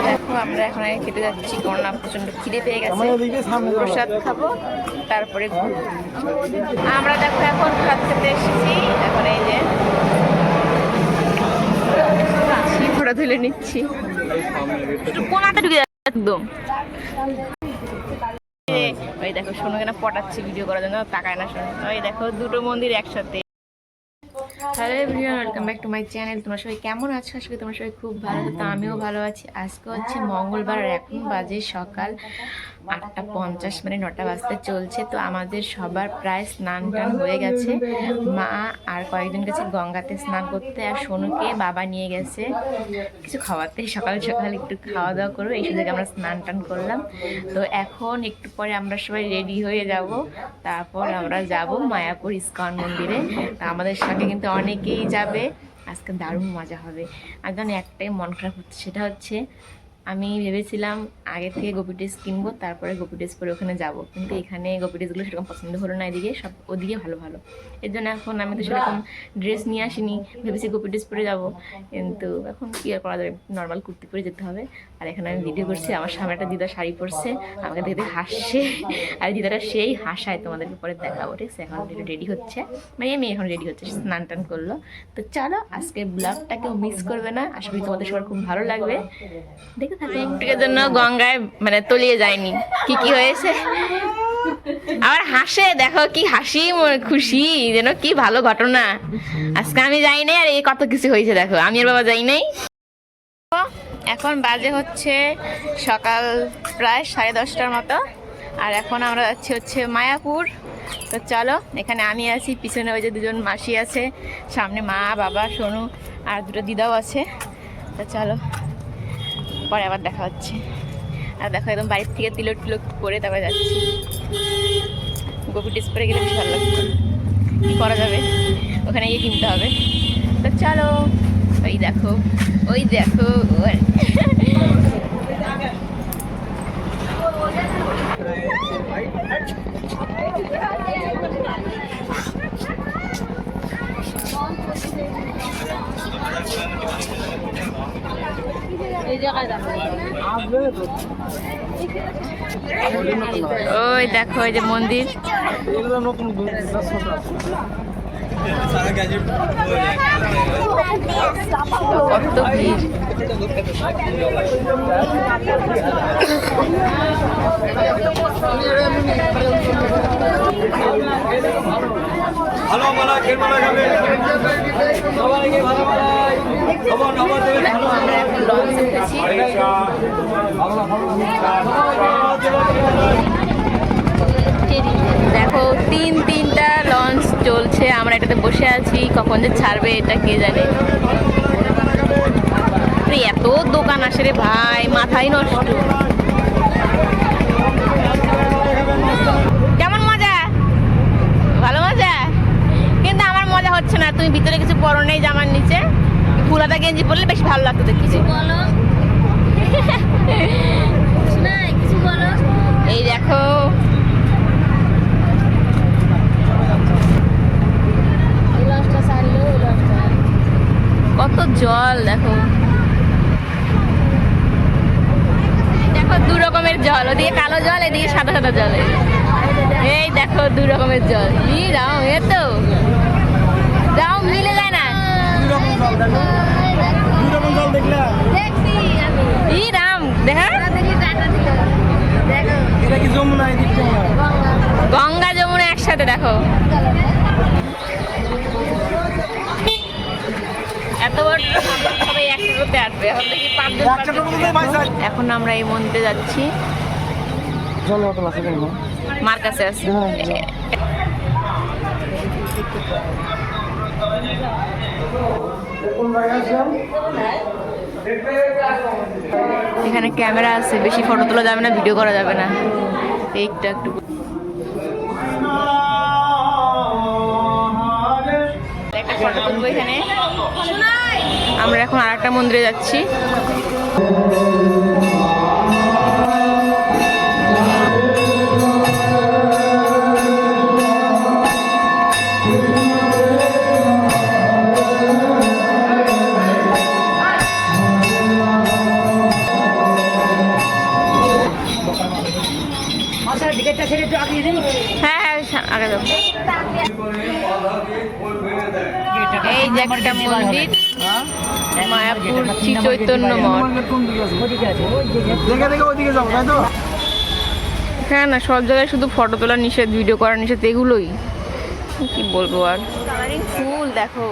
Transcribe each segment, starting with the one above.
দেখো আমরা এখন খেতে যাচ্ছি, কারণ প্রচন্ড খিদে পেয়ে গেছে। প্রসাদ খাবো, তারপরে আমরা দেখো এখন ভাত খেতে এসেছি। এখন এই যে ফটো তুলে নিচ্ছি, কোনাতে ঢুকে যাচ্ছে একদম। ওই দেখো শোনো কেন পটাচ্ছি ভিডিও করার জন্য, তাকায় না শোনো। ওই দেখো দুটো মন্দির একসাথে। Hello everyone, welcome back to my channel. তোমরা সবাই কেমন আছো? আজকে তোমরা সবাই খুব ভালো আছো, তো আমিও ভালো আছি। আজকে হচ্ছে মঙ্গলবার, এখন বাজে সকাল 8:50, মানে 9টা বাজতে চলছে। তো আমাদের সবার প্রায় স্নান টান হয়ে গেছে। মা আর কয়েকজন গেছে গঙ্গাতে স্নান করতে, আর সোনুকে বাবা নিয়ে গেছে কিছু খাওয়াতে। সকাল সকাল একটু খাওয়া দাওয়া করবো, এই সুযোগে আমরা স্নান টান করলাম। তো এখন একটু পরে আমরা সবাই রেডি হয়ে যাব, তারপর আমরা যাব মায়াপুর ইস্কন মন্দিরে। আমাদের সঙ্গে কিন্তু অনেকেই যাবে, আজকে দারুণ মজা হবে। একদম একটাই মন খারাপ হচ্ছে, সেটা হচ্ছে আমি ভেবেছিলাম আগে থেকে গোপী ড্রেস কিনবো, তারপরে গোপী ড্রেস পরে ওখানে যাব, কিন্তু এখানে গোপী ড্রেসগুলো সেরকম পছন্দ হলো না। এদিকে সব ওদিকে ভালো ভালো, এর জন্য এখন আমি তো সেরকম ড্রেস নিয়ে আসিনি, ভেবেছি গোপী ড্রেস পরে যাবো, কিন্তু এখন কি আর করা যাবে, নর্মাল কুর্তি পরে যেতে হবে। আর এখানে আমি ভিডিও করছি, আমার সামনে একটা দিদা শাড়ি পরছে, আমাকে দেখতে হাসছে, আর দিদাটা সেই হাসায়, তোমাদেরকে পরে দেখাবো। ঠিক আছে, এখন রেডি হচ্ছে, মানে মেয়ে এখন রেডি হচ্ছে, স্নান টান করলো। তো চলো আজকে ব্লগটাকেও মিস করবে না, আশা করি তোমাদের সবার খুব ভালো লাগবে, দেখে থাকবে। একটুকের জন্য গঙ্গায় মানে তলিয়ে যায়নি, কি কি হয়েছে আবার হাসে, দেখো কি হাসি, খুশি, যেন কি ভালো ঘটনা। আজকে আমি যাই নাই, আর এই কত কিছু হয়েছে দেখো, আমি আর বাবা যাই নাই। এখন বাজে হচ্ছে সকাল প্রায় 10:30টার মতো, আর এখন আমরা যাচ্ছি হচ্ছে মায়াপুর। তো চলো, এখানে আমি আছি, পিছনে ওই যে দুজন মাসি আছে, সামনে মা বাবা সোনু আর দুটো দিদাও আছে। তো চলো পরে আবার দেখা হচ্ছে। আর দেখো একদম বাড়ির থেকে তিলক টিলক করে তারপরে যাচ্ছি। গোপী ড্রেস পরে গেলে বেশি ভালো লাগতো, কী করা যাবে, ওখানে গিয়ে কিনতে হবে। তো চলো, ওই দেখো ওই দেখো ওই দেখো এই যে মন্দির, কত ভিড়। ভালো মালা খেল মালা খাবে সবাইকে ভালো মালাই খবর খবর দেবে। দেখো তিনটা লঞ্চ চলছে, আমরা এটাতে বসে আছি, কখন যে ছাড়বে এটা কে জানে। এত দোকান আসে রে ভাই, মাথাই নষ্ট। কেমন মজা? ভালো মজা, কিন্তু আমার মজা হচ্ছে না। তুমি ভিতরে কিছু পরো নেই, জামার নিচে ফুলাতা গেঞ্জি পরলে বেশি ভালো লাগতো দেখছি। বলো কিছু বলো। এই দেখো কত জল, দেখো দেখো দু রকমের জল, ওদিকে কালো জল, এদিকে সাদা সাদা জল। এই দেখো দু রকমের জল, ই রাম, এ তো রাম মিলে যায় না। ই রাম, দেখা গঙ্গা যমুনা একসাথে, দেখো এত বড় সবাই একসাথে আসবে। এখন আমরা এই মন্দিরে যাচ্ছি, মার কাছে আছে। এখানে ক্যামেরা আছে, বেশি ফটো তোলা যাবে না, ভিডিও করা যাবে না, এইটা একটু। একটা ফটো তুলবো এখানে। আমরা এখন আরেকটা মন্দিরে যাচ্ছি। হ্যাঁ হ্যাঁ আগে যাও। এই যে একটা মন্দির, মায়াপুর শ্রী চৈতন্য মঠ। হ্যাঁ না, সব জায়গায় শুধু ফটো তোলা নিষেধ, ভিডিও করা নিষেধ, এগুলোই কি বলবো আর। কালারিং ফুল দেখো,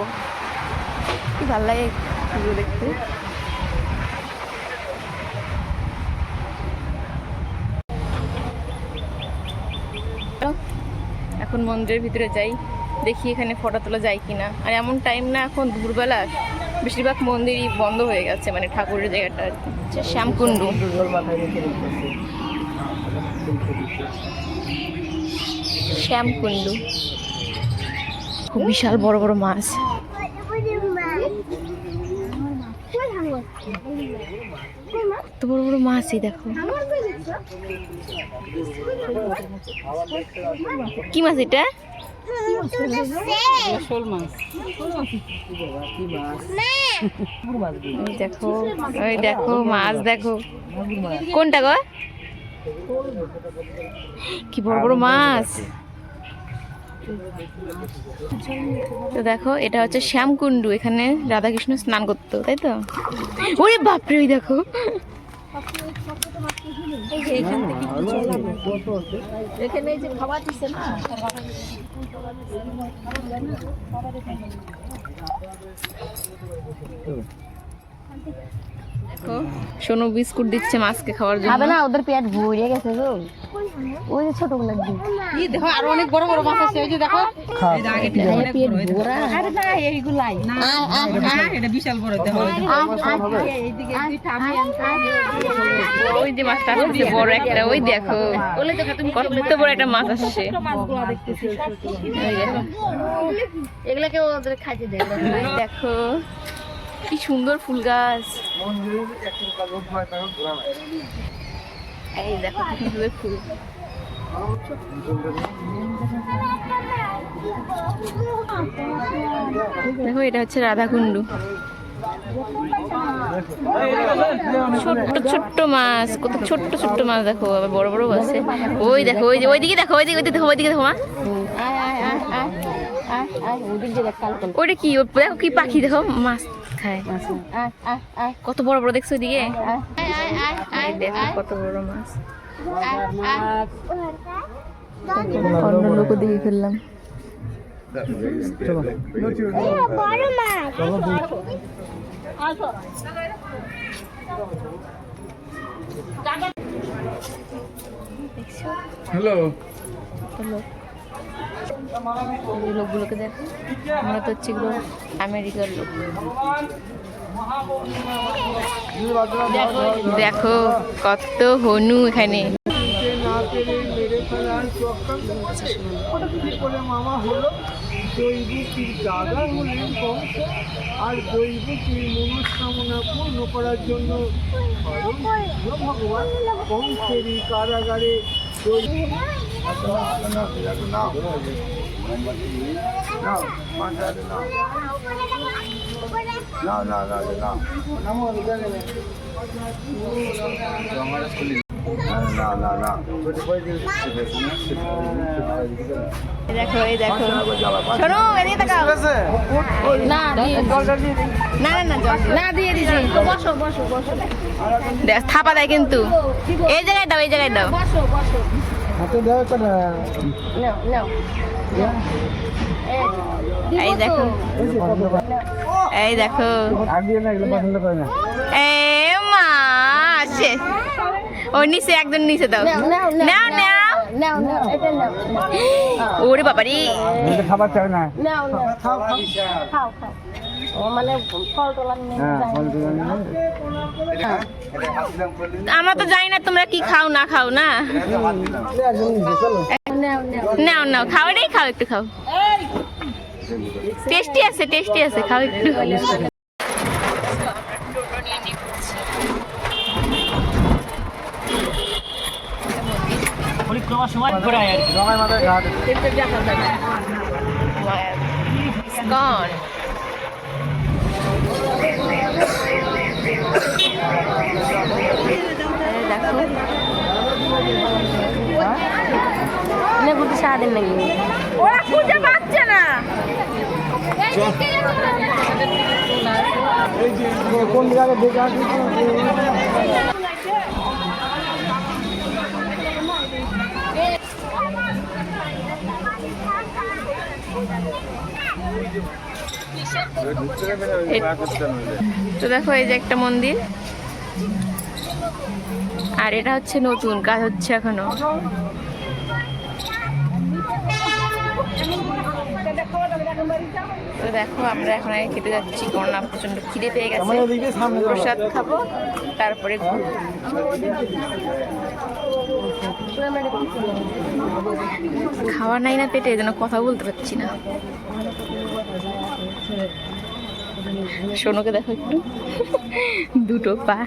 কি ভালো লাগে ফুল দেখতে। এখন মন্দিরের ভিতরে যাই, দেখি এখানে ফটো তোলা যায় কিনা। আর এমন টাইম না, এখন দুপুরবেলা, বেশিরভাগ মন্দিরই বন্ধ হয়ে গেছে, মানে ঠাকুরের জায়গাটা হচ্ছে শ্যামকুণ্ড। শ্যামকুণ্ড খুব বিশাল বড় বড় মাছ। কত বড় বড় মাছই দেখো। কি মাছ এটা? দেখো, ওই দেখো মাছ দেখো। কোনটা গো? কি বড় বড় মাছ। তো দেখো, এটা হচ্ছে শ্যামকুণ্ড, এখানে রাধাকৃষ্ণ স্নান করতো, তাই তো? ওরে বাপরে, ওই দেখো। এখানে যে খাবার দিচ্ছে না, সোনু বিস্কুট দিচ্ছে মাছকে খাওয়ার জন্য। না, ওদের পেট ভরে গেছে গো। ওই যে ছোটগুলো এই দেখো, আর অনেক বড় বড় মাছ আছে, ওই যে দেখো এই যে আগে পেট ভরা। আরে না, এইগুলাই না, এটা বিশাল বড় দেখো। এইদিকে দুইটা আমি ওই যে মাছটা আছে বড় একটা, ওই দেখো। ওলে দেখো তুমি কত বড় একটা মাছ আসছে। মাছগুলো দেখতেছি, এই দেখো, এগুলাকে ওদের খাইতে দেয়। দেখো কি সুন্দর ফুল গাছ। এই দেখো কি সুন্দর ফুল। দেখো, এটা হচ্ছে রাধাকুণ্ড। ছোট্ট ছোট্ট মাছ, কত ছোট্ট ছোট্ট মাছ দেখো, আবার বড় বড় আছে। ওই দেখো, ওই যে ওইদিকে দেখো, ওইদিকে দেখো, ওইদিকে দেখো মা। ওইটা কি? দেখো কি পাখি, দেখো মাছ খায়। কত বড় বড় দেখছো ওইদিকে, দেখো কত বড় মাছ। অন্য লোক দিকে ফেললাম। হ্যালো, লোকগুলোকে দেখো, মনে তো হচ্ছে এগুলো আমেরিকার লোক। দেখো কত হনু এখানে। মামা হলো দৈবকীর দাদা হলেন কংস, আর দৈবকীর মনস্কামনা পূর্ণ করার জন্য ভগবান কংসেরই কারাগারে দেখো, এই দেখো, শোনো এদিকে তাকাও। না না না না, দিয়ে দিছি। বসো বসো বসো, দেখ থাপা দেয় কিন্তু। এই জায়গায় দাও, এই জায়গায় দাও। বসো বসো, হাতে দাও তো না। নাও নাও, এই দেখো, এই দেখো। এ মা আছে, ও নিচে, একজন নিচে দাও। নাও নাও নাও, এটা নাও। ওরে বাবারে, খাবার চাই না। নাও নাও, খাও খাও খাও। ও মানে ফল তোলা নিয়ে যায়। আমরা তো জানি না তোমরা কি খাও না খাও না। নাও নাও, খাও রে, খাও একটু খাও। টেস্টি আছে, টেস্টি আছে, খাও একটু। Gone. দেখো দিনে ঘুরতে সারাদিন নাকি ওরা খুঁজে পাচ্ছে না। এই যে কোন জায়গায় দেখে আসি তো দেখো এই যে একটা মন্দির, আর এটা হচ্ছে নতুন কাজ হচ্ছে এখনো। তো দেখো আমরা এখন আগে খেতে যাচ্ছি, কারণ না প্রচন্ড খিদে পেয়ে গেছে। প্রসাদ খাবো, তারপরে খাওয়া নাই না পেটে, যেন কথা বলতে পারছি না। সোনুকে দেখো একটু, দুটো পা।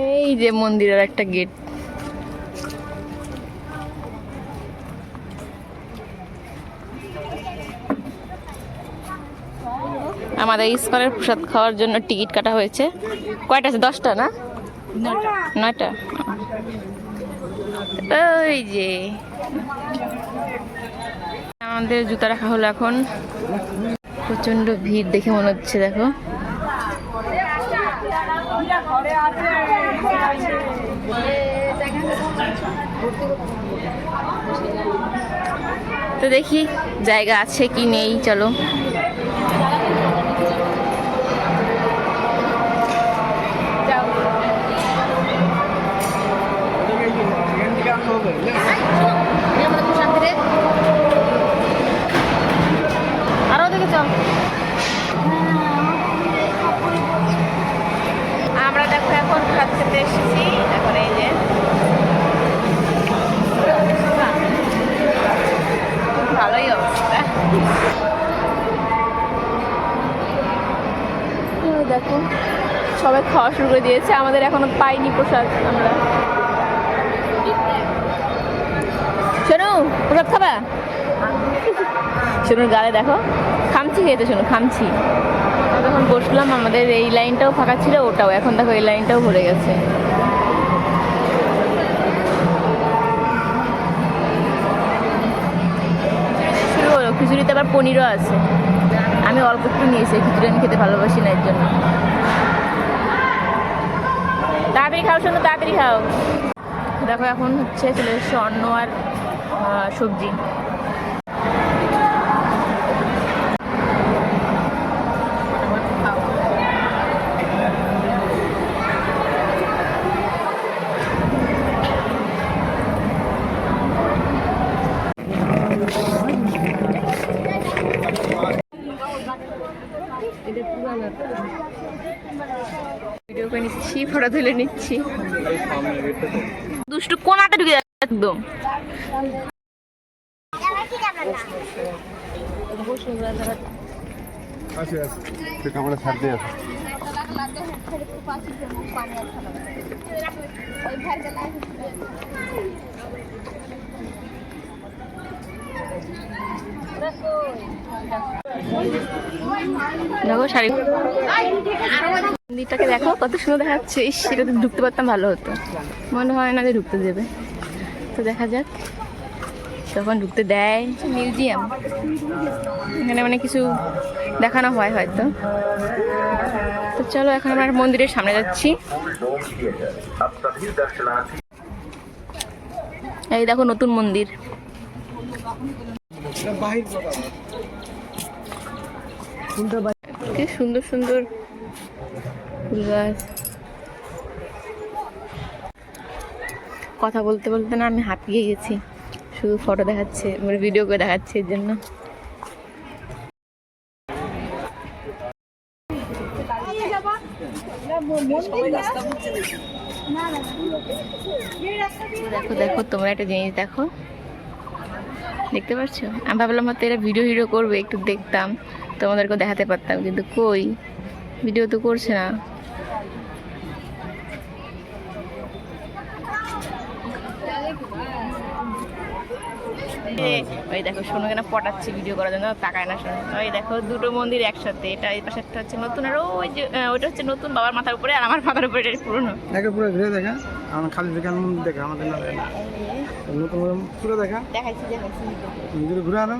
এই যে মন্দিরের একটা গেট। আমাদের স্কুলের প্রসাদ খাওয়ার জন্য টিকিট কাটা হয়েছে। কয়টা আছে? 10টা না? 9টা। ওই যে আমাদের জুতা রাখা হলো এখন। প্রচন্ড ভিড় দেখে মনে হচ্ছে, দেখো। তো দেখি জায়গা আছে কি নেই, চলো। আরো দেখে চল। আমরা দেখো এখন ভাত খেতে এসেছি। এখন এই যে ভালোই অবস্থা। দেখো সবাই খাওয়া শুরু করে দিয়েছে, আমাদের এখনো পাইনি প্রসাদ। আমরা শোনো, প্রসাদ খাবা? শোনুর গালে দেখো খামচি খেয়েছে, শোনো খামচি। তখন বসলাম, আমাদের এই লাইনটাও ফাঁকা ছিল, ওটাও। এখন দেখো এই লাইনটাও ভরে গেছে। শুরু হলো, খিচুড়িতে আবার পনিরও আছে। আমি অল্প একটু নিয়েছি, খিচুড়ি আমি খেতে ভালোবাসি না, এর জন্য। তাড়াতাড়ি খাও শোনো, তাড়াতাড়ি খাও। দেখো এখন হচ্ছে চলে এসছে অন্ন আর সবজি। ভিডিও করে নিচ্ছি, ফটো তুলে নিচ্ছি। দুষ্টু কোনাতে ঢুকে যাচ্ছে একদম। ক্যামেরা ছাড় দিয়ে আছে। দেখো শাড়ি মন্দিরটাকে দেখো কত সুন্দর দেখাচ্ছে। সেটাতে ঢুকতে পারতাম ভালো হতো, মনে হয় না যে ঢুকতে দেবে। তো দেখা যাক তখন ঢুকতে দেয়। মিউজিয়াম, এখানে মানে কিছু দেখানো হয় হয়তো। তো চলো এখন আমরা মন্দিরের সামনে যাচ্ছি। এই দেখো নতুন মন্দির। কি সুন্দর সুন্দর ফুল গাছ। কথা বলতে বলতে না আমি হাঁপিয়ে গেছি, শুধু ফটো দেখাচ্ছে, মানে ভিডিও করে দেখাচ্ছে, এর জন্য। দেখো দেখো তোমরা একটা জিনিস দেখো, দেখতে পাচ্ছ? আমি ভাবলাম হয়তো এরা ভিডিও হিডিও করবে, একটু দেখতাম, তোমাদেরকেও দেখাতে পারতাম, কিন্তু কই, ভিডিও তো করছে না। ওই দেখো সোনু কেন পটাচ্ছে ভিডিও করার জন্য, তাকায় না সোনু। ওই দেখো দুটো মন্দির একসাথে, এটা এই পাশে একটা হচ্ছে নতুন, আর ওই যে ওইটা হচ্ছে নতুন বাবার মাথার উপরে, আর আমার মাথার উপরে এটা পুরনো। দেখো পুরো ঘুরে দেখা, আমার খালি দেখার মন্দির দেখা আমাদের না দেখা, নতুন পুরো দেখা দেখাইছি মন্দিরে ঘুরে আনো।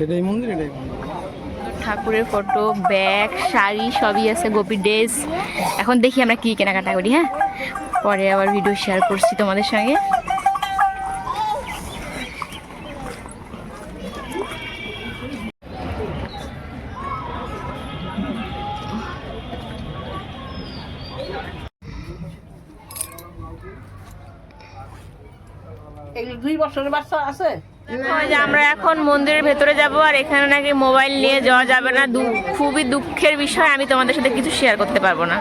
এটাই মন্দির, এটাই মন্দির। ঠাকুরের ফটো, ব্যাগ, শাড়ি সবই আছে, গোপী ড্রেস। এখন দেখি আমরা কি কেনাকাটা করি। হ্যাঁ, পরে আবার ভিডিও শেয়ার করছি তোমাদের সঙ্গে। এগুলো 2 বছরের বাচ্চা আছে। ওই যে আমরা এখন মন্দিরের ভেতরে যাব, আর এখানে নাকি মোবাইল নিয়ে যাওয়া যাবে না। খুবই দুঃখের বিষয়, আমি তোমাদের সাথে কিছু শেয়ার করতে পারবো না।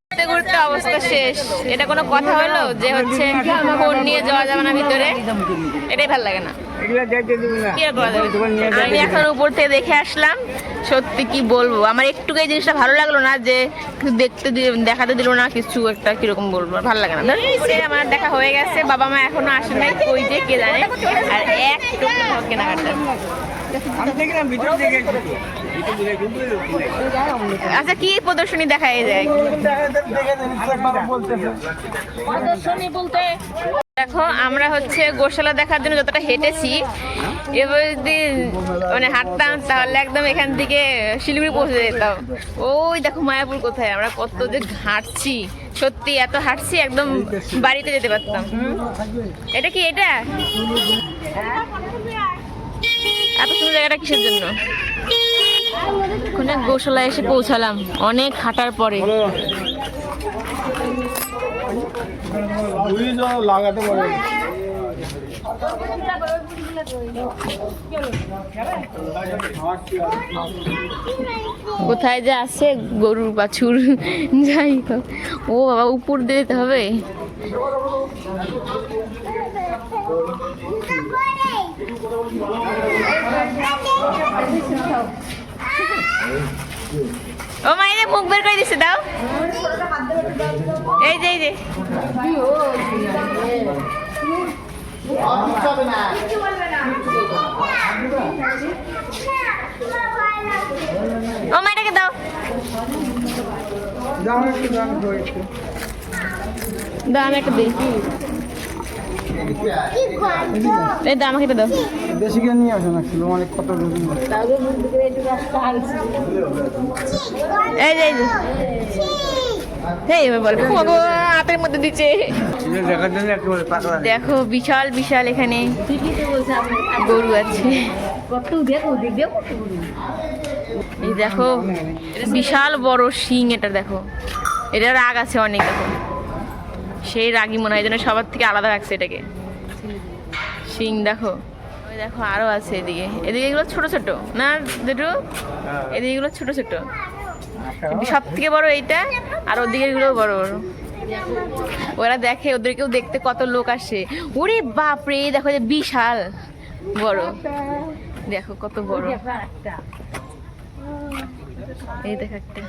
ঘুরতে ঘুরতে অবস্থা শেষ। এটা কোনো কথা হলো যে হচ্ছে ফোন নিয়ে যাওয়া যাবে না ভিতরে? এটাই ভালো লাগে না। কি আর করা যাবে? আমি এখন উপর থেকে দেখে আসলাম, সত্যি কি বলবো, আমার একটু এই জিনিসটা ভালো লাগলো না, যে দেখাতে দিল না কিছু একটা, কিরকম বলবো, ভালো লাগে না। আমার দেখা হয়ে গেছে, বাবা মা এখনো আসে নাই, কই যে কে জানে। আর একটু কেনাকাটা। আচ্ছা, কি প্রদর্শনী দেখা যায়? প্রদর্শনী বলতে দেখো, আমরা হচ্ছে গোশালা দেখার জন্য যতটা হেঁটেছি, এবার যদি মানে হাঁটতাম তাহলে একদম এখান থেকে শিলিগুড়ি পৌঁছে যেতাম। ওই দেখো মায়াপুর কোথায়, আমরা কত যে হাঁটছি, সত্যি এত হাঁটছি একদম বাড়িতে যেতে পারতাম। এটা কি? এটা এত সুন্দর জায়গাটা কিসের জন্য? ওখানে গোশালায় এসে পৌঁছালাম অনেক হাঁটার পরে। লাগাতে পারে। কোথায় যে আছে গরুর বাছুর, যাই হোক। ও বাবা, উপর দিয়ে যেতে হবে। ও মাইরে মুখ বের করে দিছে, দাও। এই যে এই যে ও মাইটাকে দাও, দাও আমি একটা দিই। এই দাও, আমাকে এটা দাও। বেশি করে নিয়ে আসো না, ছিল অনেক কত এই যে এই যে এই বলবো হাতের মধ্যে দিচ্ছে। দেখার জন্য একেবারে পাগলা। দেখো বিশাল বিশাল এখানে গরু আছে। এই দেখো বিশাল বড় শিং, এটা দেখো, এটা রাগ আছে অনেক, দেখো সেই রাগই মনে হয়, যেন সবার থেকে আলাদা রাখছে এটাকে। শিং দেখো, ওই দেখো আরো আছে এদিকে। এদিকে এগুলো ছোট ছোট না দুটো, এদিকে এগুলো ছোট ছোট, সব থেকে বড় এইটা, আর ওদিকে এগুলো বড় বড়। ওরা দেখে, ওদেরকেও দেখতে কত লোক আসে। ওরে বাপরে, দেখো যে বিশাল বড়, দেখো কত বড়। এই দেখ একটা,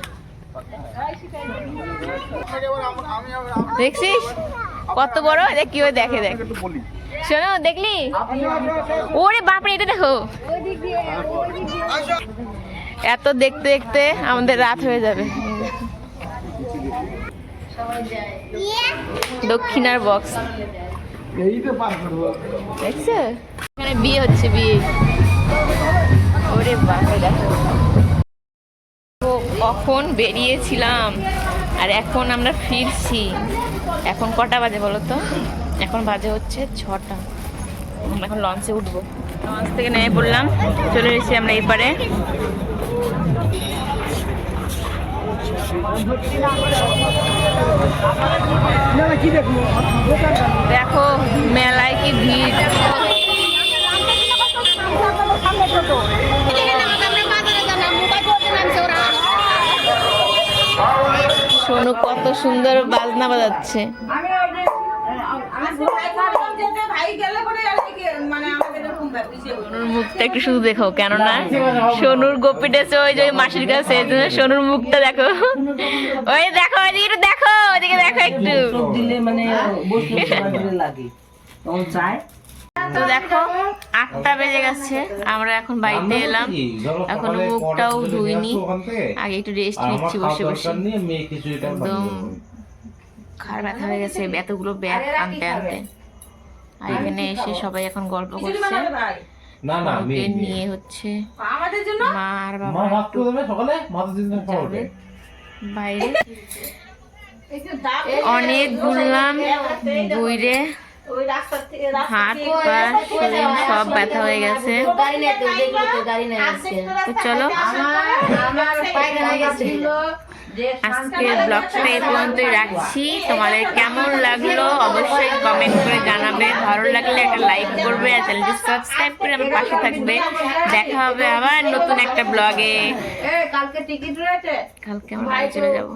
দেখছিস কত বড়? দেখ কি দেখে, দেখ শোনো, দেখলি? ওরে বাপরে, এটা দেখো। এত দেখতে দেখতে আমাদের রাত হয়ে যাবে। দক্ষিণার বক্স দেখছো, এখানে বিয়ে হচ্ছে, বিয়ে। ওরে বাপরে, দেখো কখন বেরিয়েছিলাম আর এখন আমরা ফিরছি। এখন কটা বাজে বলো তো? এখন বাজে হচ্ছে 6টা। আমরা এখন লঞ্চে উঠবো। লঞ্চ থেকে নেমে পড়লাম, চলে এসেছি আমরা এপারে। দেখো মেলায় কি ভিড়। শোনো কত সুন্দর বাজনা বাজাচ্ছে। সোনুর মুখটা একটু শুধু দেখো, কেননা সোনুর গোপী ড্রেসে ওই যে মাসির কাছে, সোনুর মুখটা দেখো। ওই দেখো, ওইদিকে দেখো, ওইদিকে দেখো, একটু চোখ দিলে মানে বসলে সবার দিলে লাগে তখন চায়। তো দেখো 8টা বেজে গেছে, আমরা এখন বাড়িতে এলাম, এখনো মুখটাও ধুইনি, আগে একটু রেস্ট নিচ্ছি বসে বসে। একদম খাড় ব্যথা হয়ে গেছে এতগুলো ব্যাগ আনতে আনতে। আর এখানে এসে সবাই এখন গল্প করছে, ওকে নিয়ে হচ্ছে মা আর বাবা একটু যাবে বাইরে। অনেক ঘুরলাম, ঘুরে হাত পা শরীর সব ব্যথা হয়ে গেছে। তো চলো আজকে ব্লগটা এই পর্যন্তই রাখছি। তোমাদের কেমন লাগলো অবশ্যই কমেন্ট করে জানাবে, ভালো লাগলে একটা লাইক করবে আর চ্যানেলটি সাবস্ক্রাইব করে আমার পাশে থাকবে। দেখা হবে আবার নতুন একটা ব্লগে। কালকে আমরা বাড়ি চলে যাবো।